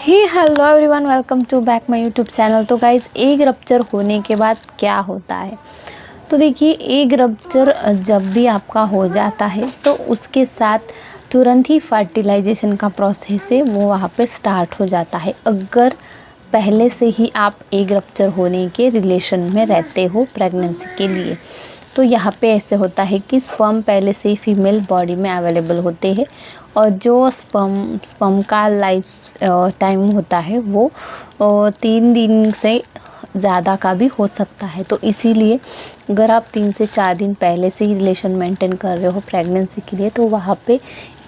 Hey hello everyone, welcome to back my YouTube channel. तो guys, egg rupture होने के बाद क्या होता है? तो देखिए, एग रप्चर जब भी आपका हो जाता है तो उसके साथ तुरंत ही फर्टिलाइजेशन का प्रोसेस है वो वहाँ पे स्टार्ट हो जाता है। अगर पहले से ही आप एग रप्चर होने के रिलेशन में रहते हो प्रेगनेंसी के लिए, तो यहाँ पे ऐसे होता है कि स्पर्म पहले से ही फीमेल बॉडी में अवेलेबल होते हैं और जो स्पर्म का लाइफ टाइम होता है वो 3 दिन से ज़्यादा का भी हो सकता है। तो इसीलिए अगर आप 3 से 4 दिन पहले से ही रिलेशन मेंटेन कर रहे हो प्रेगनेंसी के लिए, तो वहाँ पे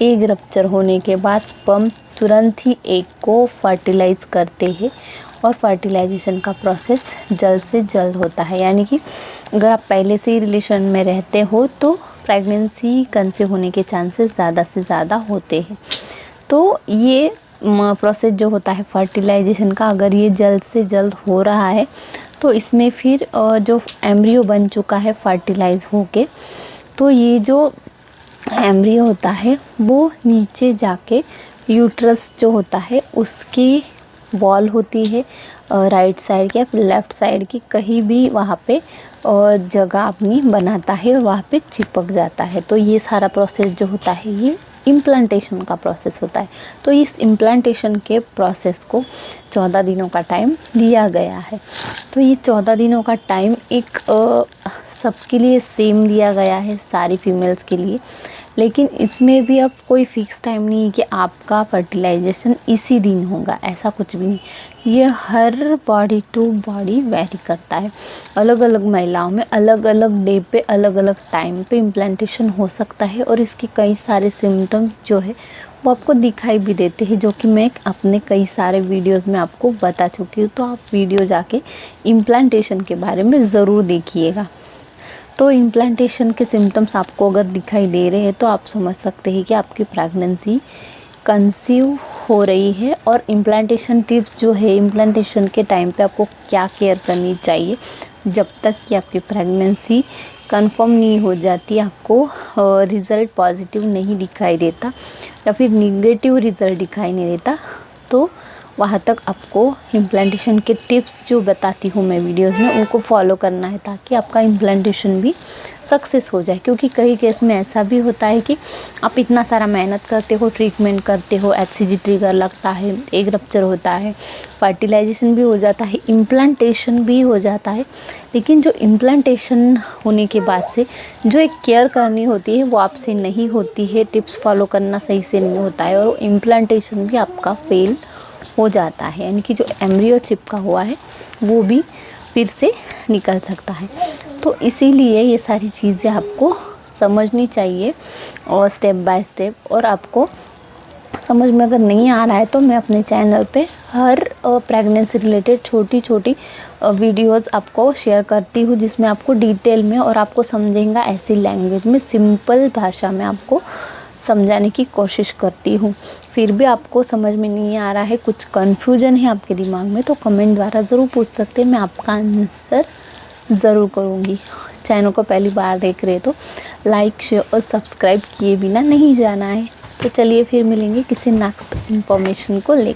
एग रप्चर होने के बाद स्पर्म तुरंत ही एग को फर्टिलाइज करते हैं और फर्टिलाइजेशन का प्रोसेस जल्द से जल्द होता है। यानी कि अगर आप पहले से ही रिलेशन में रहते हो तो प्रेगनेंसी कंसीव होने के चांसेस ज़्यादा से ज़्यादा होते हैं। तो ये प्रोसेस जो होता है फर्टिलाइजेशन का, अगर ये जल्द से जल्द हो रहा है तो इसमें फिर जो एम्ब्रियो बन चुका है फर्टिलाइज होके, तो ये जो एम्ब्रियो होता है वो नीचे जाके यूट्रस जो होता है उसकी वॉल होती है राइट साइड या फिर लेफ़्ट साइड की, कहीं भी वहाँ पे जगह अपनी बनाता है और वहाँ पे चिपक जाता है। तो ये सारा प्रोसेस जो होता है ये इम्प्लांटेशन का प्रोसेस होता है। तो इस इम्प्लांटेशन के प्रोसेस को 14 दिनों का टाइम दिया गया है। तो ये 14 दिनों का टाइम एक सबके लिए सेम दिया गया है, सारी फीमेल्स के लिए, लेकिन इसमें भी अब कोई फिक्स टाइम नहीं है कि आपका फर्टिलाइजेशन इसी दिन होगा, ऐसा कुछ भी नहीं। ये हर बॉडी टू बॉडी वेरी करता है। अलग अलग महिलाओं में अलग अलग डे पे अलग अलग टाइम पे इम्प्लांटेशन हो सकता है और इसके कई सारे सिम्टम्स जो है वो आपको दिखाई भी देते हैं, जो कि मैं अपने कई सारे वीडियोस में आपको बता चुकी हूँ। तो आप वीडियो जाके इम्प्लांटेशन के बारे में ज़रूर देखिएगा। तो इम्प्लांटेशन के सिम्टम्स आपको अगर दिखाई दे रहे हैं तो आप समझ सकते हैं कि आपकी प्रेगनेंसी कंसीव हो रही है। और इम्प्लांटेशन टिप्स जो है, इम्प्लांटेशन के टाइम पे आपको क्या केयर करनी चाहिए जब तक कि आपकी प्रेगनेंसी कंफर्म नहीं हो जाती, आपको रिज़ल्ट पॉजिटिव नहीं दिखाई देता या फिर निगेटिव रिज़ल्ट दिखाई नहीं देता, तो वहाँ तक आपको इम्प्लांटेशन के टिप्स जो बताती हूँ मैं वीडियोस में उनको फॉलो करना है, ताकि आपका इम्प्लांटेशन भी सक्सेस हो जाए। क्योंकि कई केस में ऐसा भी होता है कि आप इतना सारा मेहनत करते हो, ट्रीटमेंट करते हो, HCG ट्रिगर लगता है, एग रप्चर होता है, फर्टिलाइजेशन भी हो जाता है, इम्प्लांटेशन भी हो जाता है, लेकिन जो इम्प्लांटेशन होने के बाद से जो एक केयर करनी होती है वो आपसे नहीं होती है, टिप्स फॉलो करना सही से नहीं होता है और इम्प्लांटेशन भी आपका फेल हो जाता है। यानी कि जो एम्ब्रियो चिपका हुआ है वो भी फिर से निकल सकता है। तो इसीलिए ये सारी चीज़ें आपको समझनी चाहिए और स्टेप बाय स्टेप। और आपको समझ में अगर नहीं आ रहा है तो मैं अपने चैनल पे हर प्रेगनेंसी रिलेटेड छोटी छोटी वीडियोस आपको शेयर करती हूँ, जिसमें आपको डिटेल में और आपको समझेंगे ऐसी लैंग्वेज में, सिंपल भाषा में आपको समझाने की कोशिश करती हूँ। फिर भी आपको समझ में नहीं आ रहा है, कुछ कन्फ्यूजन है आपके दिमाग में, तो कमेंट द्वारा ज़रूर पूछ सकते हैं, मैं आपका आंसर ज़रूर करूँगी। चैनल को पहली बार देख रहे तो लाइक, शेयर और सब्सक्राइब किए बिना नहीं जाना है। तो चलिए फिर मिलेंगे किसी नेक्स्ट इन्फॉर्मेशन को लेकर।